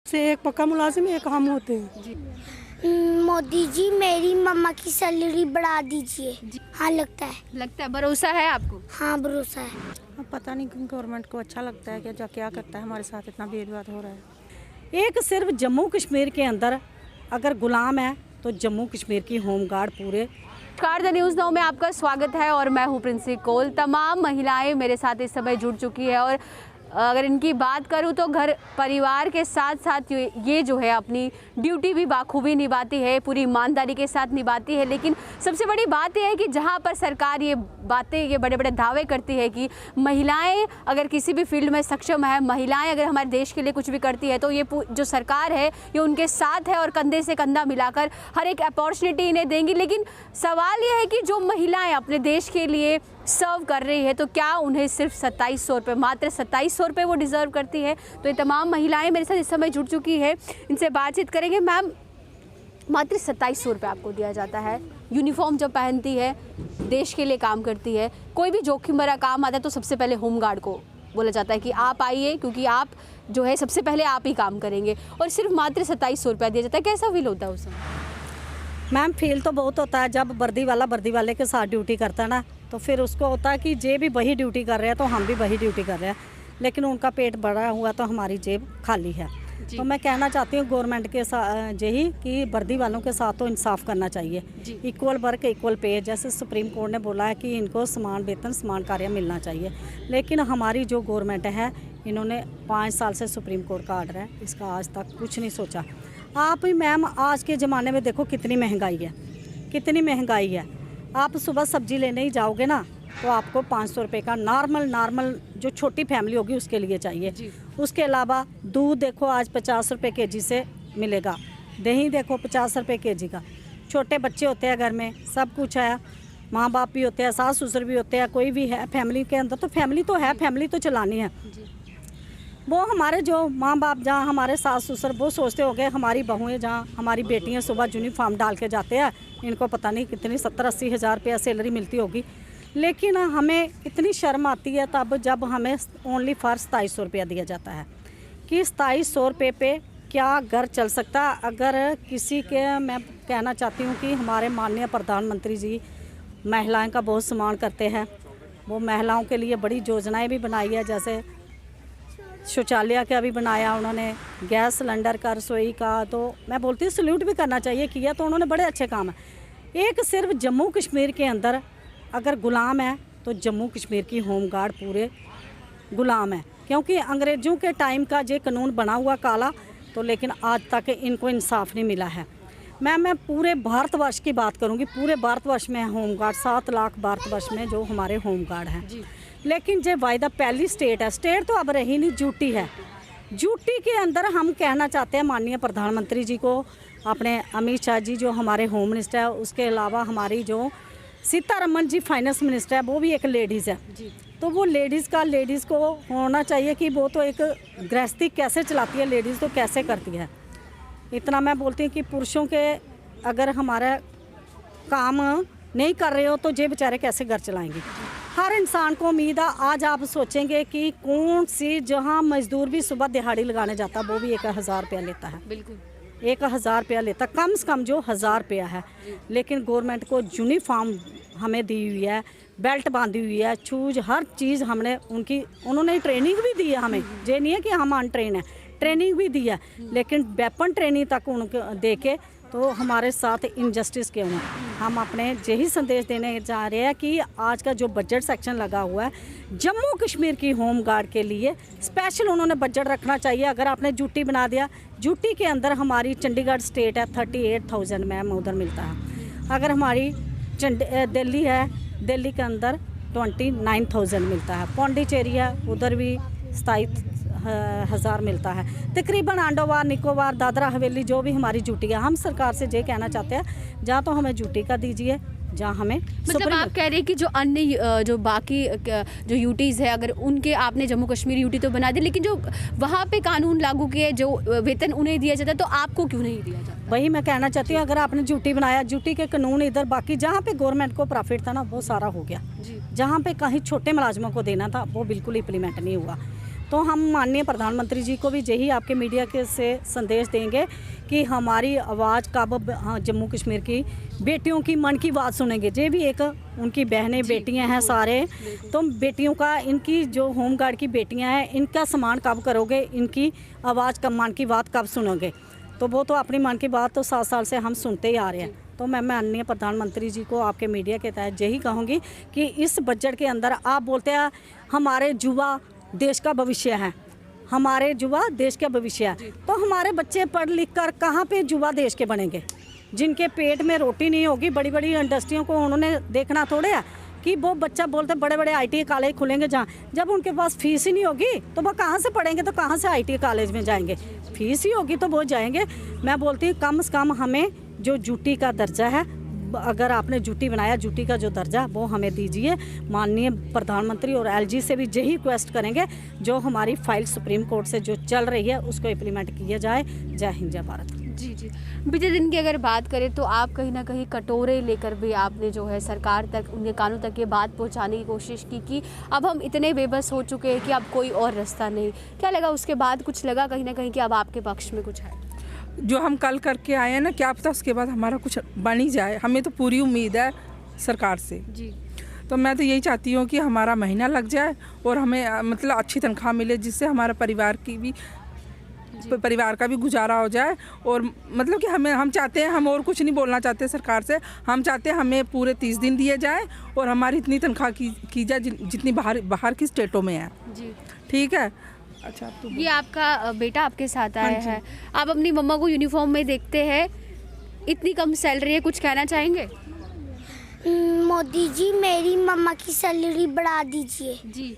से एक पक्का मुलाजिम एक हम होते हैं जी। मोदी जी मेरी मम्मा की सैलरी बढ़ा दीजिए। हाँ लगता है, भरोसा है आपको? हाँ भरोसा है। अब पता नहीं गवर्नमेंट को अच्छा लगता है कि जो क्या करता है हमारे साथ इतना भेदभाव हो रहा है। एक सिर्फ जम्मू कश्मीर के अंदर अगर गुलाम है तो जम्मू कश्मीर की होम गार्ड पूरे। नमस्कार, द न्यूज़ नाउ में आपका स्वागत है और मैं हूँ प्रिंसी कोल। तमाम महिलाएं मेरे साथ इस समय जुड़ चुकी है और अगर इनकी बात करूं तो घर परिवार के साथ साथ ये जो है अपनी ड्यूटी भी बाखूबी निभाती है, पूरी ईमानदारी के साथ निभाती है। लेकिन सबसे बड़ी बात यह है कि जहां पर सरकार ये बातें, ये बड़े बड़े दावे करती है कि महिलाएं अगर किसी भी फील्ड में सक्षम है, महिलाएं अगर हमारे देश के लिए कुछ भी करती है तो ये जो सरकार है ये उनके साथ है और कंधे से कंधा मिलाकर हर एक अपॉर्चुनिटी इन्हें देंगी। लेकिन सवाल ये है कि जो महिलाएं अपने देश के लिए सर्व कर रही है तो क्या उन्हें सिर्फ 2700 रुपये, मात्र 2700 रुपये वो डिज़र्व करती है? तो ये तमाम महिलाएं मेरे साथ इस समय जुड़ चुकी है, इनसे बातचीत करेंगे। मैम, मात्र 2700 रुपये आपको दिया जाता है, यूनिफॉर्म जब पहनती है, देश के लिए काम करती है, कोई भी जोखिम भरा काम आता है तो सबसे पहले होमगार्ड को बोला जाता है कि आप आइए क्योंकि आप जो है सबसे पहले आप ही काम करेंगे, और सिर्फ मात्र 2700 रुपया दिया जाता है। कैसा फील होता है उस समय? मैम फील तो बहुत होता है जब वर्दी वाले के साथ ड्यूटी करता है ना, तो फिर उसको होता है कि जेब भी वही ड्यूटी कर रहे हैं तो हम भी वही ड्यूटी कर रहे हैं, लेकिन उनका पेट बढ़ा हुआ तो हमारी जेब खाली है। तो मैं कहना चाहती हूँ गवर्नमेंट के साथ यही कि वर्दी वालों के साथ तो इंसाफ करना चाहिए, इक्वल वर्क इक्वल पे। जैसे सुप्रीम कोर्ट ने बोला है कि इनको समान वेतन समान कार्य मिलना चाहिए, लेकिन हमारी जो गवर्नमेंट है इन्होंने 5 साल से सुप्रीम कोर्ट का आर्डर है, इसका आज तक कुछ नहीं सोचा। आप ही मैम आज के ज़माने में देखो कितनी महंगाई है, कितनी महंगाई है। आप सुबह सब्जी लेने ही जाओगे ना तो आपको 500 रुपये का नॉर्मल जो छोटी फैमिली होगी उसके लिए चाहिए। उसके अलावा दूध देखो आज 50 रुपये केजी से मिलेगा, दही देखो 50 रुपये केजी का। छोटे बच्चे होते हैं घर में, सब कुछ है, माँ बाप भी होते हैं, सास ससुर भी होते हैं, कोई भी है फैमिली के अंदर, तो फैमिली तो है, फैमिली तो चलानी है। वो हमारे जो माँ बाप जहाँ हमारे सास ससुर वो सोचते हो गए हमारी बहुएँ जहाँ हमारी बेटियाँ सुबह यूनिफॉर्म डाल के जाते हैं, इनको पता नहीं कितनी 70-80 हज़ार रुपया सैलरी मिलती होगी, लेकिन हमें इतनी शर्म आती है तब जब हमें ओनली फॉर 2700 रुपया दिया जाता है कि 2700 रुपये पे क्या घर चल सकता। अगर किसी के, मैं कहना चाहती हूँ कि हमारे माननीय प्रधानमंत्री जी महिलाओं का बहुत सम्मान करते हैं, वो महिलाओं के लिए बड़ी योजनाएँ भी बनाई है, जैसे शौचालय का भी बनाया उन्होंने, गैस सिलेंडर का, रसोई का, तो मैं बोलती हूँ सल्यूट भी करना चाहिए, किया तो उन्होंने बड़े अच्छे काम है। एक सिर्फ जम्मू कश्मीर के अंदर अगर गुलाम है तो जम्मू कश्मीर की होम गार्ड पूरे गुलाम है, क्योंकि अंग्रेज़ों के टाइम का ये कानून बना हुआ काला, तो लेकिन आज तक इनको इंसाफ नहीं मिला है। मैं पूरे भारतवर्ष की बात करूँगी, पूरे भारतवर्ष में होम गार्ड 7 लाख भारतवर्ष में जो हमारे होम गार्ड हैं, लेकिन जो वायदा पहली स्टेट है, स्टेट तो अब रही नहीं, यूटी है। यूटी के अंदर हम कहना चाहते हैं माननीय प्रधानमंत्री जी को, अपने अमित शाह जी जो हमारे होम मिनिस्टर है, उसके अलावा हमारी जो सीतारमन जी फाइनेंस मिनिस्टर है वो भी एक लेडीज़ है, तो वो लेडीज़ को होना चाहिए कि वो तो एक गृहस्थी कैसे चलाती है, लेडीज़ तो कैसे करती है। इतना मैं बोलती हूँ कि पुरुषों के अगर हमारा काम नहीं कर रहे हो तो ये बेचारे कैसे घर चलाएंगे। हर इंसान को उम्मीद है, आज आप सोचेंगे कि कौन सी जहाँ मजदूर भी सुबह दिहाड़ी लगाने जाता वो भी 1000 रुपया लेता है, बिल्कुल 1000 रुपया लेता, कम से कम जो 1000 रुपया है, लेकिन गवर्नमेंट को यूनिफॉर्म हमें दी हुई है, बेल्ट बांधी हुई है, शूज, हर चीज़ हमने उन्होंने ट्रेनिंग भी दी है हमें, ये नहीं है कि हम अनट्रेन है, ट्रेनिंग भी दी है, लेकिन वेपन ट्रेनिंग तक उनको दे के तो हमारे साथ इनजस्टिस क्यों है। हम अपने यही संदेश देने जा रहे हैं कि आज का जो बजट सेक्शन लगा हुआ है जम्मू कश्मीर की होम गार्ड के लिए स्पेशल उन्होंने बजट रखना चाहिए। अगर आपने यूटी बना दिया, यूटी के अंदर हमारी चंडीगढ़ स्टेट है 38,000 मैम उधर मिलता है, अगर हमारी दिल्ली है, दिल्ली के अंदर 29,000 मिलता है, पौंडीचेरी है उधर भी 27,000 मिलता है। तकरीबन अंडोवार, निकोबार, दादरा हवेली जो भी हमारी ड्यूटी है, हम सरकार से ये कहना चाहते हैं जहाँ तो हमें ड्यूटी का दीजिए, जहाँ हमें मतलब आप कह रहे हैं कि जो अन्य जो बाकी जो यूटीज़ है अगर उनके आपने जम्मू कश्मीर यूटी तो बना दी, लेकिन जो वहाँ पे कानून लागू किए, जो वेतन उन्हें दिया जाता है, तो आपको क्यों नहीं दिया जाता? वही मैं कहना चाहती हूँ, अगर आपने ड्यूटी बनाया, ड्यूटी के कानून इधर, बाकी जहाँ पे गवर्नमेंट को प्रॉफिट था ना वो सारा हो गया, जहाँ पे कहीं छोटे मुलाजमों को देना था वो बिल्कुल इम्प्लीमेंट नहीं हुआ। तो हम माननीय प्रधानमंत्री जी को भी यही आपके मीडिया के से संदेश देंगे कि हमारी आवाज़ कब जम्मू कश्मीर की बेटियों की मन की बात सुनेंगे। ये भी एक उनकी बहनें बेटियां हैं सारे, तो बेटियों का, इनकी जो होमगार्ड की बेटियां हैं, इनका सम्मान कब करोगे, इनकी आवाज़ का मन की बात कब सुनोगे। तो वो तो अपनी मन की बात तो 7 साल से हम सुनते ही आ रहे हैं। तो मैं माननीय प्रधानमंत्री जी को आपके मीडिया के तहत यही कहूँगी कि इस बजट के अंदर आप बोलते हैं हमारे युवा देश का भविष्य है, हमारे युवा देश का भविष्य है, तो हमारे बच्चे पढ़ लिख कर कहाँ पे युवा देश के बनेंगे, जिनके पेट में रोटी नहीं होगी। बड़ी बड़ी इंडस्ट्रियों को उन्होंने देखना थोड़े है कि वो बच्चा बोलते बड़े बड़े IT कॉलेज खुलेंगे, जहाँ जब उनके पास फीस ही नहीं होगी तो वो कहाँ से पढ़ेंगे, तो कहाँ से IT कॉलेज में जाएंगे। फीस ही होगी तो वो जाएंगे। मैं बोलती हूँ कम से कम हमें जो ड्यूटी का दर्जा है, अगर आपने ड्यूटी बनाया, ड्यूटी का जो दर्जा वो हमें दीजिए। माननीय प्रधानमंत्री और LG से भी यही रिक्वेस्ट करेंगे, जो हमारी फाइल सुप्रीम कोर्ट से जो चल रही है उसको इम्प्लीमेंट किया जाए। जय हिंद, जय भारत। जी जी। बीते दिन की अगर बात करें तो आप कहीं ना कहीं कटोरे लेकर भी आपने जो है सरकार तक, उनके कानों तक ये बात पहुंचाने की कोशिश की कि अब हम इतने बेबस हो चुके हैं कि अब कोई और रास्ता नहीं। क्या लगा उसके बाद? कुछ लगा कहीं ना कहीं कि अब आपके पक्ष में कुछ है? जो हम कल करके आए हैं ना, क्या पता उसके बाद हमारा कुछ बन ही जाए। हमें तो पूरी उम्मीद है सरकार से जी। तो मैं तो यही चाहती हूँ कि हमारा महीना लग जाए और हमें मतलब अच्छी तनख्वाह मिले, जिससे हमारा परिवार का भी गुजारा हो जाए। और मतलब कि हम चाहते हैं, हम और कुछ नहीं बोलना चाहते सरकार से, हम चाहते हैं हमें पूरे 30 दिन दिए जाए और हमारी इतनी तनख्वाह की जाए जितनी बाहर की स्टेटों में है। जी ठीक है। अच्छा, तो ये आपका बेटा आपके साथ आया है, आप अपनी मम्मा को यूनिफॉर्म में देखते हैं, इतनी कम सैलरी है, कुछ कहना चाहेंगे? मोदी जी मेरी मम्मा की सैलरी बढ़ा दीजिए। जी।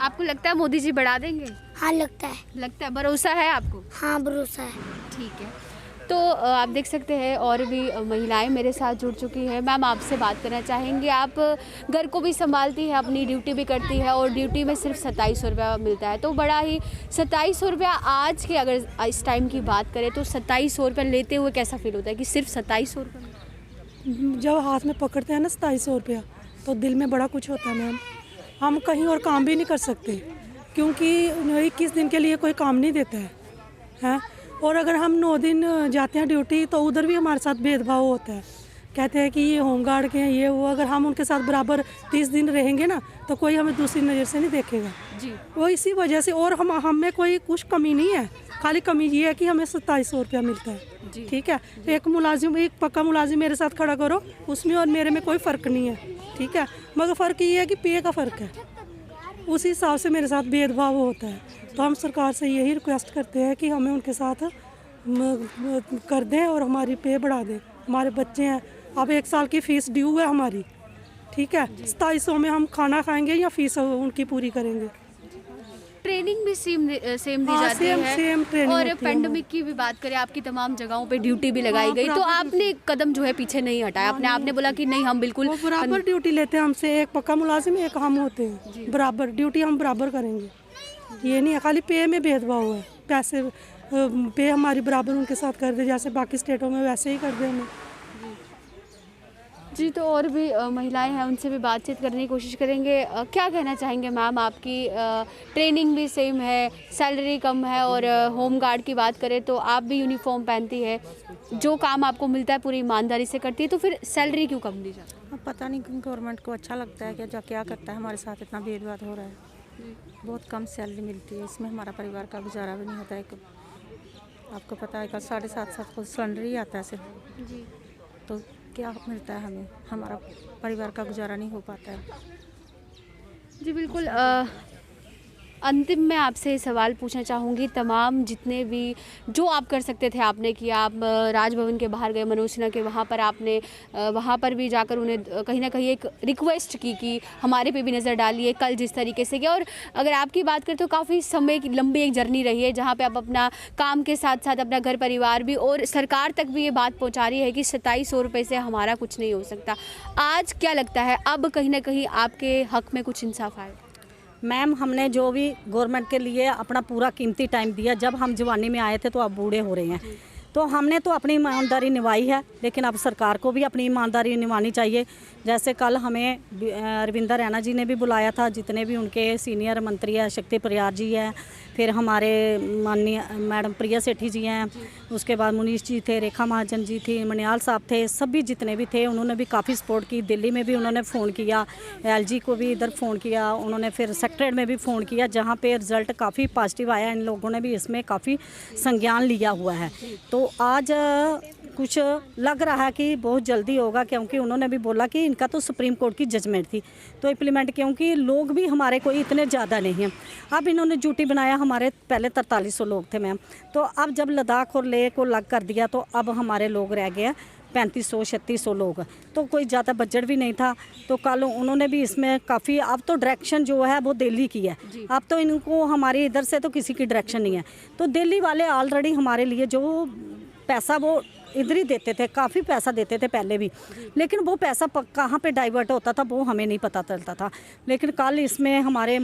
आपको लगता है मोदी जी बढ़ा देंगे? हाँ लगता है। लगता है, भरोसा है आपको? हाँ भरोसा है। ठीक है। तो आप देख सकते हैं और भी महिलाएं मेरे साथ जुड़ चुकी हैं। मैम, आपसे बात करना चाहेंगे, आप घर को भी संभालती हैं, अपनी ड्यूटी भी करती है और ड्यूटी में सिर्फ 2700 रुपया मिलता है, तो बड़ा ही 2700 रुपया आज के अगर इस टाइम की बात करें तो 2700 रुपया लेते हुए कैसा फील होता है कि सिर्फ 2700 रुपये? जब हाथ में पकड़ते हैं ना 2700 रुपया, तो दिल में बड़ा कुछ होता है मैम। हम कहीं और काम भी नहीं कर सकते क्योंकि 21 दिन के लिए कोई काम नहीं देता है। और अगर हम 9 दिन जाते हैं ड्यूटी तो उधर भी हमारे साथ भेदभाव होता है, कहते हैं कि ये होमगार्ड के हैं, ये वो। अगर हम उनके साथ बराबर 30 दिन रहेंगे ना तो कोई हमें दूसरी नज़र से नहीं देखेगा जी। वो इसी वजह से। और हम में कोई कुछ कमी नहीं है, खाली कमी ये है कि हमें 2700 रुपया मिलता है। ठीक है। एक पक्का मुलाजिम मेरे साथ खड़ा करो, उसमें और मेरे में कोई फ़र्क नहीं है। ठीक है। मगर फ़र्क ये है कि पे का फ़र्क है, उसी हिसाब से मेरे साथ भेदभाव होता है। तो हम सरकार से यही रिक्वेस्ट करते हैं कि हमें उनके साथ कर दें और हमारी पे बढ़ा दें। हमारे बच्चे हैं, अब 1 साल की फ़ीस ड्यू है हमारी। ठीक है। 2700 में हम खाना खाएंगे या फ़ीस उनकी पूरी करेंगे? ट्रेनिंग भी सेम दी जाती है। सेम ट्रेनिंग और पेंडेमिक की भी बात करें, आपकी तमाम जगहों पे ड्यूटी भी लगाई गई, तो आपने कदम जो है पीछे नहीं हटाया, आपने बोला कि नहीं हम बिल्कुल बराबर ड्यूटी लेते हैं हमसे। एक पक्का मुलाजिम, एक हम होते हैं, बराबर ड्यूटी हम बराबर करेंगे। ये नहीं है खाली पे में भेदभाव है, पैसे पे हमारी बराबर उनके साथ कर दे, जैसे बाकी स्टेटों में वैसे ही कर दे हमें। जी। तो और भी महिलाएं हैं, उनसे भी बातचीत करने की कोशिश करेंगे। क्या कहना चाहेंगे मैम? आपकी ट्रेनिंग भी सेम है, सैलरी कम है, और होम गार्ड की बात करें तो आप भी यूनिफॉर्म पहनती है, जो काम आपको मिलता है पूरी ईमानदारी से करती है, तो फिर सैलरी क्यों कम दी जाती है? अब पता नहीं गवर्नमेंट को अच्छा लगता है क्या, क्या करता है हमारे साथ, इतना भेदभाव हो रहा है। बहुत कम सैलरी मिलती है, इसमें हमारा परिवार का गुजारा भी नहीं होता है। आपको पता है कल 750 को सिलेंडर ही आता है सिर्फ। जी। तो क्या मिलता है हमें, हमारा परिवार का गुजारा नहीं हो पाता है। जी बिल्कुल। अंतिम में आपसे सवाल पूछना चाहूँगी, तमाम जितने भी जो आप कर सकते थे आपने किया। आप राजभवन के बाहर गए, मनोज सिन्हा के वहाँ पर आपने वहाँ पर भी जाकर उन्हें कहीं ना कहीं एक रिक्वेस्ट की कि हमारे पे भी नज़र डालिए, कल जिस तरीके से किया। और अगर आपकी बात करें तो काफ़ी समय की लंबी एक जर्नी रही है, जहाँ पे आप अपना काम के साथ साथ अपना घर परिवार भी और सरकार तक भी ये बात पहुँचा रही है कि 2700 रुपये से हमारा कुछ नहीं हो सकता। आज क्या लगता है, अब कहीं ना कहीं आपके हक़ में कुछ इंसाफ आएगा? मैम, हमने जो भी गवर्नमेंट के लिए अपना पूरा कीमती टाइम दिया, जब हम जवानी में आए थे तो अब बूढ़े हो रहे हैं, तो हमने तो अपनी ईमानदारी निभाई है, लेकिन अब सरकार को भी अपनी ईमानदारी निभानी चाहिए। जैसे कल हमें रविंदर रैना जी ने भी बुलाया था, जितने भी उनके सीनियर मंत्री हैं, शक्ति परियार जी हैं, फिर हमारे माननीय मैडम प्रिया सेठी जी हैं, उसके बाद मुनीश जी थे, रेखा महाजन जी थी, मनियाल साहब थे, सभी जितने भी थे उन्होंने भी काफ़ी सपोर्ट की। दिल्ली में भी उन्होंने फ़ोन किया, एलजी को भी इधर फ़ोन किया, उन्होंने फिर सेक्रेटरीट में भी फ़ोन किया, जहाँ पे रिज़ल्ट काफ़ी पॉजिटिव आया। इन लोगों ने भी इसमें काफ़ी संज्ञान लिया हुआ है। तो आज कुछ लग रहा है कि बहुत जल्दी होगा, क्योंकि उन्होंने भी बोला कि इनका तो सुप्रीम कोर्ट की जजमेंट थी तो इम्प्लीमेंट, क्योंकि लोग भी हमारे कोई इतने ज़्यादा नहीं हैं। अब इन्होंने ड्यूटी बनाया, हमारे पहले 4300 लोग थे मैम, तो अब जब लद्दाख और लेह को लग कर दिया तो अब हमारे लोग रह गए 3500-3600 लोग, तो कोई ज़्यादा बजट भी नहीं था। तो कल उन्होंने भी इसमें काफ़ी, अब तो डायरेक्शन जो है वो दिल्ली की है, अब तो इनको हमारी इधर से तो किसी की डायरेक्शन नहीं है। तो दिल्ली वाले ऑलरेडी हमारे लिए जो पैसा वो इधर ही देते थे, काफ़ी पैसा देते थे पहले भी, लेकिन वो पैसा कहाँ पे डाइवर्ट होता था वो हमें नहीं पता चलता था। लेकिन कल इसमें हमारे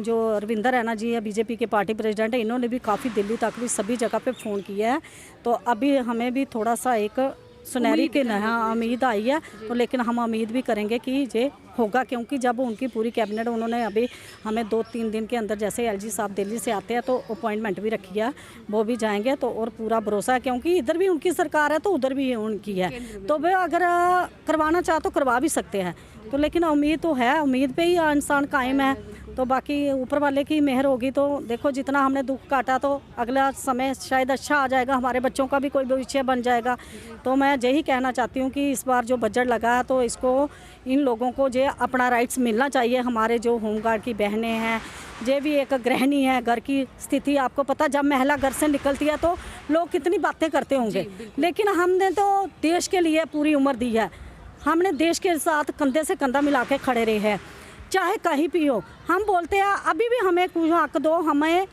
जो रविंदर रैना जी है, बीजेपी के पार्टी प्रेसिडेंट है, इन्होंने भी काफ़ी दिल्ली तक भी सभी जगह पे फ़ोन किया है। तो अभी हमें भी थोड़ा सा एक सुनहरी के नया उम्मीद आई है, तो लेकिन हम उम्मीद भी करेंगे कि ये होगा, क्योंकि जब उनकी पूरी कैबिनेट, उन्होंने अभी हमें 2-3 दिन के अंदर, जैसे एलजी साहब दिल्ली से आते हैं तो अपॉइंटमेंट भी रखी है, वो भी जाएंगे। तो और पूरा भरोसा है, क्योंकि इधर भी उनकी सरकार है तो उधर भी उनकी है, तो वे अगर करवाना चाह तो करवा भी सकते हैं। तो लेकिन उम्मीद तो है, उम्मीद पे ही इंसान कायम है। तो बाकी ऊपर वाले की मेहर होगी। तो देखो, जितना हमने दुख काटा तो अगला समय शायद अच्छा आ जाएगा, हमारे बच्चों का भी कोई भविष्य बन जाएगा। तो मैं यही कहना चाहती हूँ कि इस बार जो बजट लगा है तो इसको इन लोगों को जो अपना राइट्स मिलना चाहिए। हमारे जो होमगार्ड की बहनें हैं, जो भी एक गृहिणी है, घर की स्थिति आपको पता, जब महिला घर से निकलती है तो लोग कितनी बातें करते होंगे, लेकिन हमने तो देश के लिए पूरी उम्र दी है, हमने देश के साथ कंधे से कंधा मिला के खड़े रहे हैं, चाहे कहीं भी हो। हम बोलते हैं अभी भी हमें कुछ हक दो, हमें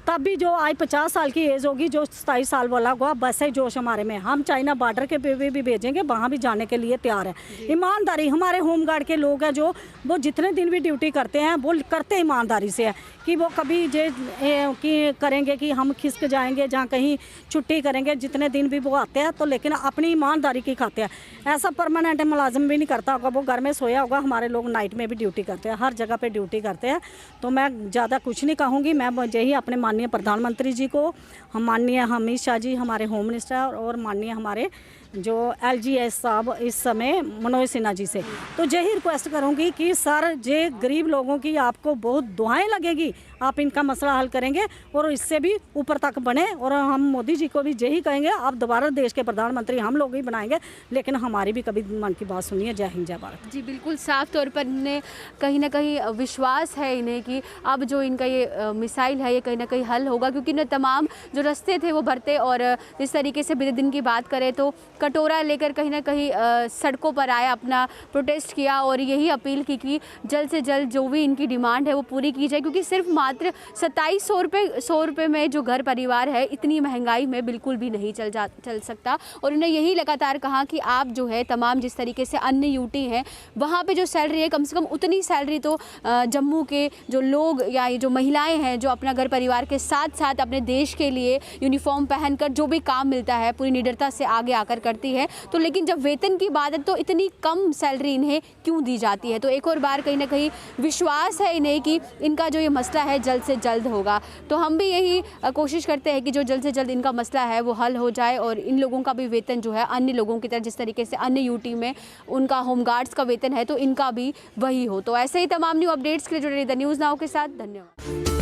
तब भी जो आज 50 साल की एज होगी, जो 27 साल वाला होगा, बस है जोश हमारे में। हम चाइना बॉर्डर के पे भी भेजेंगे, वहाँ भी जाने के लिए तैयार है। ईमानदारी, हमारे होमगार्ड के लोग हैं जो वो जितने दिन भी ड्यूटी करते हैं वो करते ईमानदारी से है, कि वो कभी कि करेंगे कि हम खिसक जाएंगे, जहाँ कहीं छुट्टी करेंगे, जितने दिन भी वो आते हैं तो लेकिन अपनी ईमानदारी की खाते हैं। ऐसा परमानेंट मुलाजिम भी नहीं करता होगा, वो घर में सोया होगा। हमारे लोग नाइट में भी ड्यूटी करते हैं, हर जगह पे ड्यूटी करते हैं। तो मैं ज़्यादा कुछ नहीं कहूँगी, मैं यही अपने माननीय प्रधानमंत्री जी को, हम माननीय अमित शाह जी हमारे होम मिनिस्टर, और माननीय हमारे जो LGS साहब इस समय मनोज सिन्हा जी से, तो यही रिक्वेस्ट करूँगी कि सर, जे गरीब लोगों की आपको बहुत दुआएं लगेगी, आप इनका मसला हल करेंगे और इससे भी ऊपर तक बने। और हम मोदी जी को भी यही कहेंगे, आप दोबारा देश के प्रधानमंत्री हम लोग ही बनाएंगे, लेकिन हमारी भी कभी मन की बात सुनिए। जय हिंद, जय भारत। जी बिल्कुल, साफ तौर पर इन्हें कहीं ना कहीं विश्वास है इन्हें कि अब जो इनका ये मिसाइल है ये कहीं ना कहीं हल होगा, क्योंकि इन्हें तमाम जो रास्ते थे वो भरते। और जिस तरीके से बीते दिन की बात करें तो कटोरा लेकर कहीं ना कहीं सड़कों पर आया, अपना प्रोटेस्ट किया और यही अपील की कि जल्द से जल्द जो भी इनकी डिमांड है वो पूरी की जाए, क्योंकि सिर्फ मात्र 2700 रुपये में जो घर परिवार है, इतनी महंगाई में बिल्कुल भी नहीं चल सकता। और उन्होंने यही लगातार कहा कि आप जो है तमाम जिस तरीके से अन्य यूटी हैं वहाँ पे जो सैलरी है, कम से कम उतनी सैलरी तो जम्मू के जो लोग या ये जो महिलाएं हैं जो अपना घर परिवार के साथ साथ अपने देश के लिए यूनिफॉर्म पहनकर जो भी काम मिलता है पूरी निडरता से आगे आकर करती है। तो लेकिन जब वेतन की बात है तो इतनी कम सैलरी इन्हें क्यों दी जाती है। तो एक और बार कहीं ना कहीं विश्वास है इन्हें कि इनका जो ये मसला है जल्द से जल्द होगा। तो हम भी यही कोशिश करते हैं कि जो जल्द से जल्द इनका मसला है वो हल हो जाए और इन लोगों का भी वेतन जो है अन्य लोगों की तरह, जिस तरीके से अन्य यूटी में उनका होमगार्ड्स का वेतन है तो इनका भी वही हो। तो ऐसे ही तमाम न्यू अपडेट्स के लिए जुड़े रहिए द न्यूज़ नाउ के साथ। धन्यवाद।